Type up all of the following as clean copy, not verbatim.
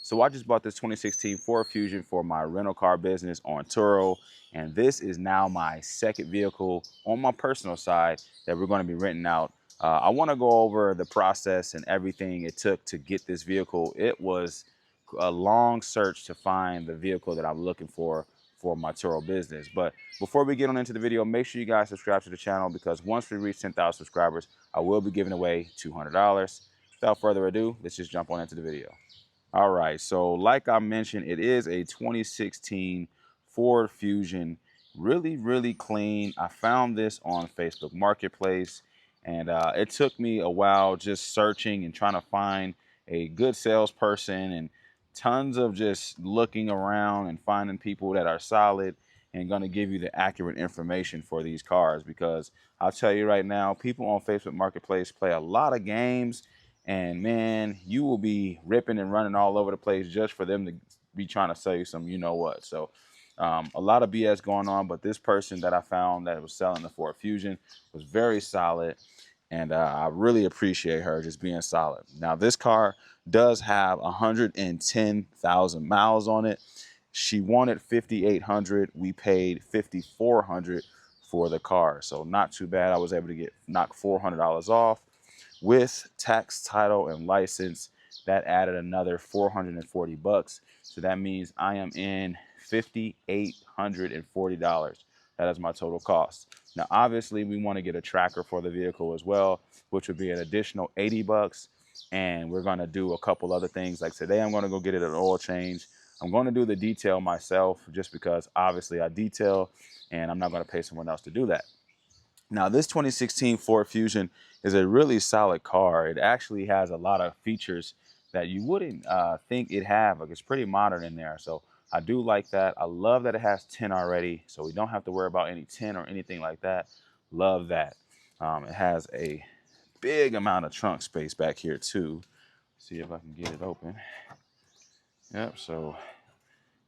So I just bought this 2016 Ford Fusion for my rental car business on Turo, and this is now my second vehicle on my personal side that we're going to be renting out. I want to go over the process and everything it took to get this vehicle. It was a long search to find the vehicle that I'm looking for my Turo business. But before we get on into the video, make sure you guys subscribe to the channel, because once we reach 10,000 subscribers, I will be giving away $200. Without further ado, let's just jump on into the video. All right, so like I mentioned, it is a 2016 Ford Fusion, really clean. I found this on Facebook Marketplace, and it took me a while just searching and trying to find a good salesperson, and tons of just looking around and finding people that are solid and going to give you the accurate information for these cars. Because I'll tell you right now, people on Facebook Marketplace play a lot of games, and man, you will be ripping and running all over the place just for them to be trying to sell you some, you know what. So a lot of BS going on, but this person that I found that was selling the Ford Fusion was very solid, and I really appreciate her just being solid. Now, this car does have 110,000 miles on it. She wanted 5,800. We paid 5,400 for the car, so not too bad. I was able to knock $400 off. With tax, title, and license, that added another 440 bucks. So that means I am in $5,840. That is my total cost. Now, obviously, we want to get a tracker for the vehicle as well, which would be an additional 80 bucks. And we're going to do a couple other things. Like today, I'm going to go get it an oil change. I'm going to do the detail myself, just because obviously I detail, and I'm not going to pay someone else to do that. Now, this 2016 Ford Fusion is a really solid car. It actually has a lot of features that you wouldn't think it have. Like, it's pretty modern in there. So I do like that. I love that it has 10 already, so we don't have to worry about any 10 or anything like that. Love that. It has a big amount of trunk space back here too. See if I can get it open. Yep, so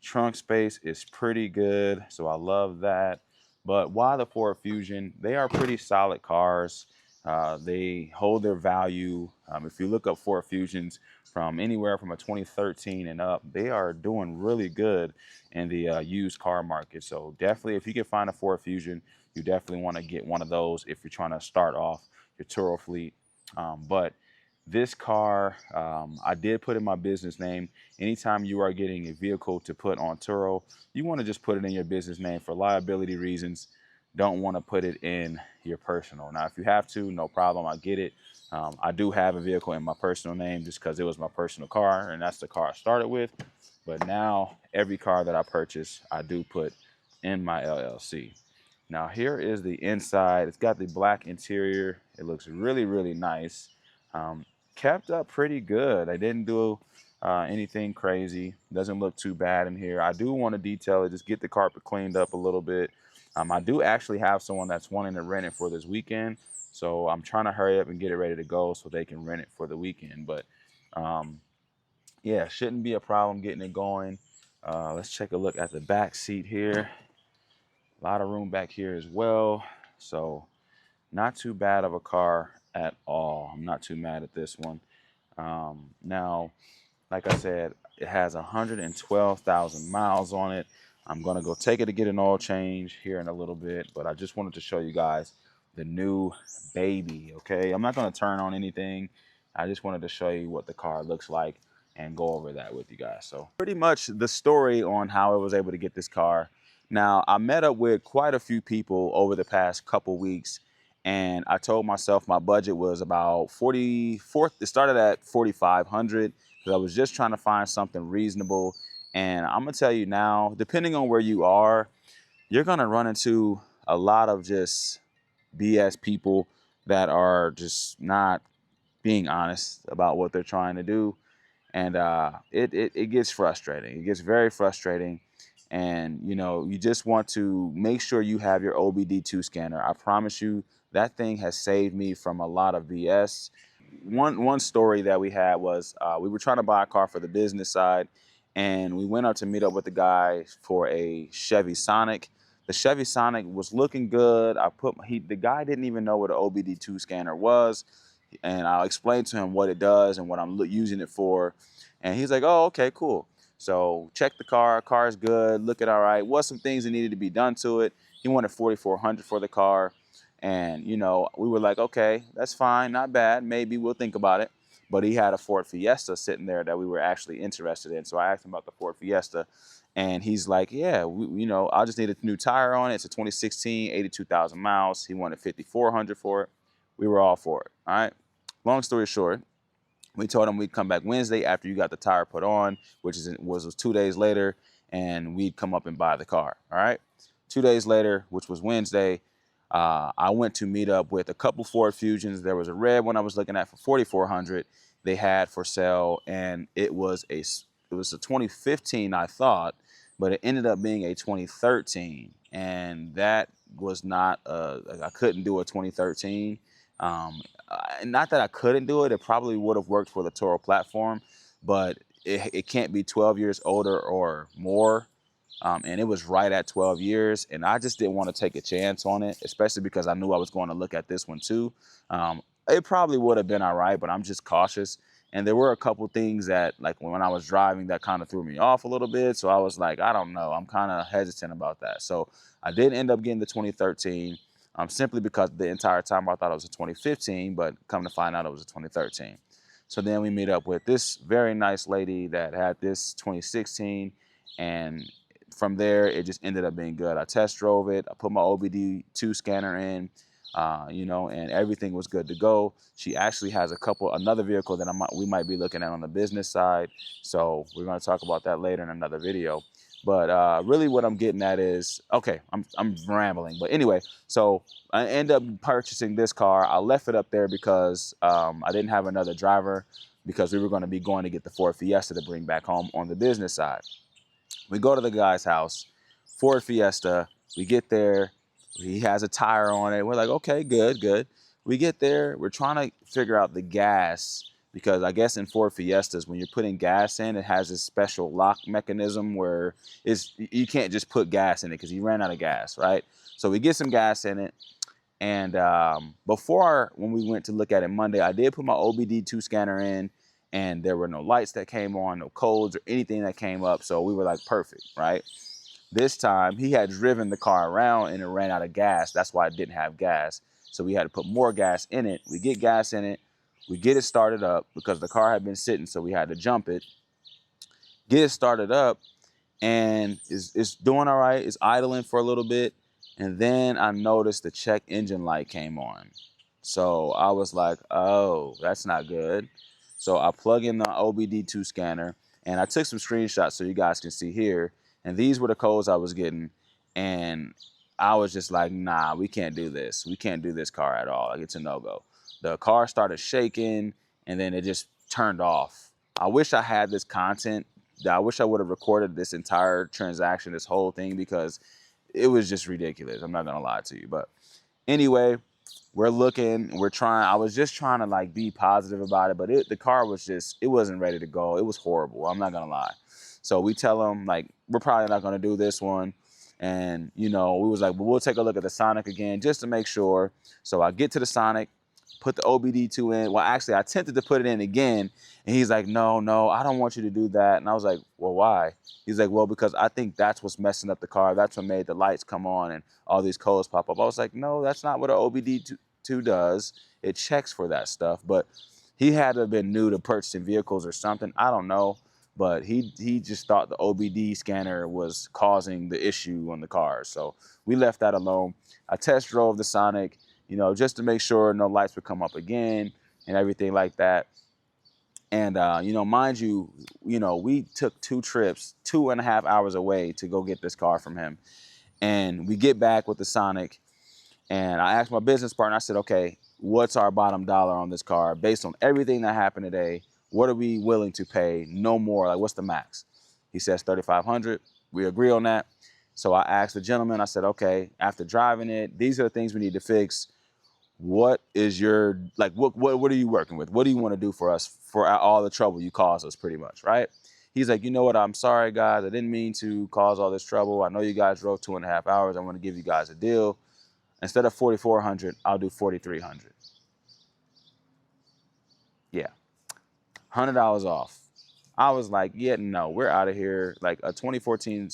trunk space is pretty good, so I love that. But why the Ford Fusion? They are pretty solid cars. They hold their value. If you look up Ford Fusions from anywhere from a 2013 and up, they are doing really good in the used car market. So definitely, if you can find a Ford Fusion, you definitely want to get one of those if you're trying to start off your Turo fleet. But this car, I did put in my business name. Anytime you are getting a vehicle to put on Turo, you want to just put it in your business name for liability reasons. Don't want to put it in your personal. Now, if you have to, no problem. I get it. I do have a vehicle in my personal name just because it was my personal car, and that's the car I started with. But now, every car that I purchase, I do put in my LLC. Now, here is the inside. It's got the black interior. It looks really nice. Kept up pretty good. I didn't do anything crazy. Doesn't look too bad in here. I do want to detail it, just get the carpet cleaned up a little bit. I do actually have someone that's wanting to rent it for this weekend, so I'm trying to hurry up and get it ready to go so they can rent it for the weekend. But yeah, shouldn't be a problem getting it going. Let's take a look at the back seat here. A lot of room back here as well, so not too bad of a car at all. I'm not too mad at this one. Now, like I said, it has 112,000 miles on it. I'm gonna go take it to get an oil change here in a little bit, but I just wanted to show you guys the new baby, okay? I'm not gonna turn on anything. I just wanted to show you what the car looks like and go over that with you guys. So pretty much the story on how I was able to get this car. Now, I met up with quite a few people over the past couple weeks, and I told myself my budget was about 44. It started at 4,500 because I was just trying to find something reasonable. And I'm gonna tell you now, depending on where you are, you're gonna run into a lot of just BS people that are just not being honest about what they're trying to do. And it gets frustrating. It gets very frustrating. And, you know, you just want to make sure you have your OBD2 scanner. I promise you, that thing has saved me from a lot of BS. One story that we had was we were trying to buy a car for the business side, and we went up to meet up with the guy for a Chevy Sonic. The Chevy Sonic was looking good. The guy didn't even know what an OBD2 scanner was, and I explained to him what it does and what I'm using it for. And he's like, oh, okay, cool. So check the car. Car's good, looking all right. What some things that needed to be done to it. He wanted $4,400 for the car. And, you know, we were like, okay, that's fine, not bad. Maybe we'll think about it. But he had a Ford Fiesta sitting there that we were actually interested in. So I asked him about the Ford Fiesta. And he's like, yeah, you know, I just need a new tire on it. It's a 2016, 82,000 miles. He wanted $5,400 for it. We were all for it. All right. Long story short, we told him we'd come back Wednesday after you got the tire put on, which was 2 days later, and we'd come up and buy the car. All right. 2 days later, which was Wednesday, I went to meet up with a couple Ford Fusions. There was a red one I was looking at for $4,400. They had for sale, and it was a 2015, I thought, but it ended up being a 2013, and that was not I couldn't do a 2013. Not that I couldn't do it, it probably would have worked for the Turo platform, but it can't be 12 years older or more. And it was right at 12 years, and I just didn't want to take a chance on it, especially because I knew I was going to look at this one too. It probably would have been all right, but I'm just cautious. And there were a couple things that, like when I was driving, that kind of threw me off a little bit. So I was like, I don't know, I'm kind of hesitant about that. So I did end up getting the 2013, simply because the entire time I thought it was a 2015, but come to find out it was a 2013. So then we meet up with this very nice lady that had this 2016, and from there, it just ended up being good. I test drove it. I put my OBD2 scanner in, you know, and everything was good to go. She actually has another vehicle that we might be looking at on the business side. So we're going to talk about that later in another video. But really what I'm getting at is, okay, I'm rambling. But anyway, so I end up purchasing this car. I left it up there because I didn't have another driver, because we were going to get the Ford Fiesta to bring back home on the business side. We go to the guy's house, Ford Fiesta. We get there. He has a tire on it. We're like, okay, good, good. We get there. We're trying to figure out the gas, because I guess in Ford Fiestas, when you're putting gas in, it has this special lock mechanism where you can't just put gas in it, because he ran out of gas, right? So we get some gas in it. And when we went to look at it Monday, I did put my OBD2 scanner in, and there were no lights that came on, no codes or anything that came up. So we were like, perfect, right? This time he had driven the car around and it ran out of gas. That's why it didn't have gas. So we had to put more gas in it. We get gas in it. We get it started up because the car had been sitting, so we had to jump it. Get it started up, and it's doing all right. It's idling for a little bit. And then I noticed the check engine light came on. So I was like, oh, that's not good. So I plug in the OBD2 scanner, and I took some screenshots so you guys can see here. And these were the codes I was getting. And I was just like, nah, we can't do this. We can't do this car at all. Like, it's a no-go. The car started shaking, and then it just turned off. I wish I had this content. I wish I would have recorded this entire transaction, this whole thing, because it was just ridiculous. I'm not going to lie to you. But anyway, we're looking, we're trying. I was just trying to like be positive about it, but the car was just, it wasn't ready to go. It was horrible. I'm not going to lie. So we tell them, like, we're probably not going to do this one. And, you know, we was like, well, we'll take a look at the Sonic again just to make sure. So I get to the Sonic, put the OBD2 in. Well, actually, I attempted to put it in again. And he's like, no, I don't want you to do that. And I was like, well, why? He's like, well, because I think that's what's messing up the car. That's what made the lights come on and all these codes pop up. I was like, no, that's not what an OBD2 does. It checks for that stuff. But he had to have been new to purchasing vehicles or something. I don't know. But he just thought the OBD scanner was causing the issue on the car. So we left that alone. I test drove the Sonic, you know, just to make sure no lights would come up again and everything like that. And, you know, mind you, we took 2 trips, 2.5 hours away to go get this car from him. And we get back with the Sonic, and I asked my business partner, I said, okay, what's our bottom dollar on this car? Based on everything that happened today, what are we willing to pay? No more. Like, what's the max? He says $3,500. We agree on that. So I asked the gentleman, I said, okay, after driving it, these are the things we need to fix. What is your, like, what are you working with? What do you want to do for us for all the trouble you caused us, pretty much, right? He's like, you know what? I'm sorry, guys. I didn't mean to cause all this trouble. I know you guys drove 2.5 hours. I want to give you guys a deal. Instead of $4,400, I'll do $4,300. Yeah, $100 off. I was like, yeah, no, we're out of here. Like a 2014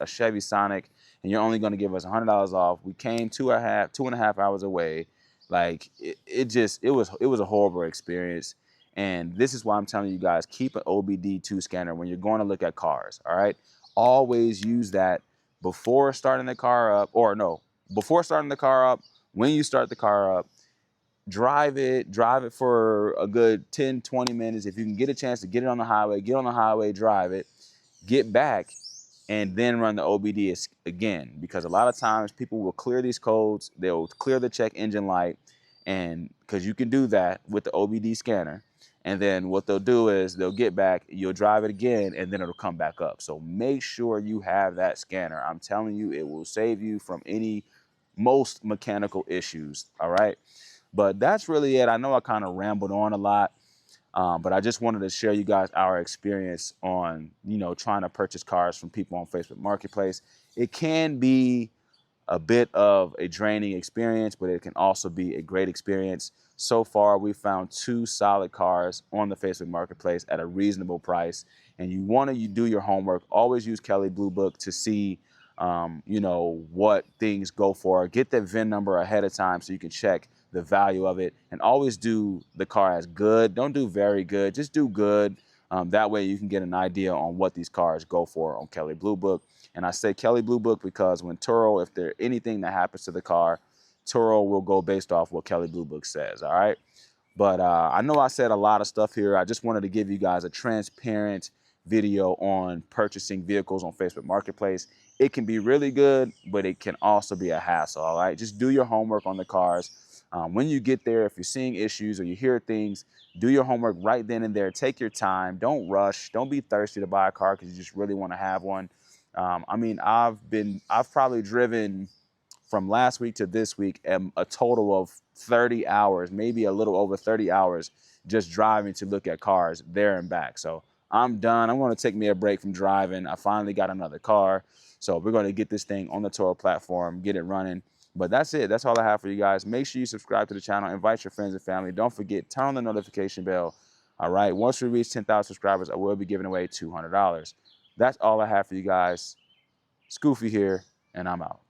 a Chevy Sonic, and you're only going to give us $100 off. We came 2.5 hours away. Like it was a horrible experience. And this is why I'm telling you guys, keep an OBD2 scanner when you're going to look at cars. All right, always use that before starting the car up, or no, before starting the car up. When you start the car up, drive it for a good 10-20 minutes. If you can get a chance to get on the highway, drive it, get back, and then run the OBD again. Because a lot of times people will clear these codes, they'll clear the check engine light, and because you can do that with the OBD scanner. And then what they'll do is they'll get back, you'll drive it again, and then it'll come back up. So make sure you have that scanner. I'm telling you, it will save you from most mechanical issues. All right. But that's really it. I know I kind of rambled on a lot, but I just wanted to share you guys our experience on, trying to purchase cars from people on Facebook Marketplace. It can be a bit of a draining experience, but it can also be a great experience. So far, we found 2 solid cars on the Facebook Marketplace at a reasonable price. And you want to do your homework. Always use Kelley Blue Book to see, what things go for. Get the VIN number ahead of time so you can check the value of it. And always do the car as good. Don't do very good. Just do good. That way you can get an idea on what these cars go for on Kelley Blue Book. And I say Kelley Blue Book because when Turo, if there anything that happens to the car, Turo will go based off what Kelley Blue Book says, all right? But I know I said a lot of stuff here. I just wanted to give you guys a transparent video on purchasing vehicles on Facebook Marketplace. It can be really good, but it can also be a hassle, all right? Just do your homework on the cars. When you get there, if you're seeing issues or you hear things, do your homework right then and there. Take your time. Don't rush. Don't be thirsty to buy a car because you just really want to have one. I mean, I've probably driven from last week to this week a total of 30 hours, maybe a little over 30 hours, just driving to look at cars there and back. So I'm done. I'm going to take me a break from driving. I finally got another car. So we're going to get this thing on the Turo platform, get it running. But that's it. That's all I have for you guys. Make sure you subscribe to the channel. Invite your friends and family. Don't forget, turn on the notification bell. All right. Once we reach 10,000 subscribers, I will be giving away $200. That's all I have for you guys. Scoofy here, and I'm out.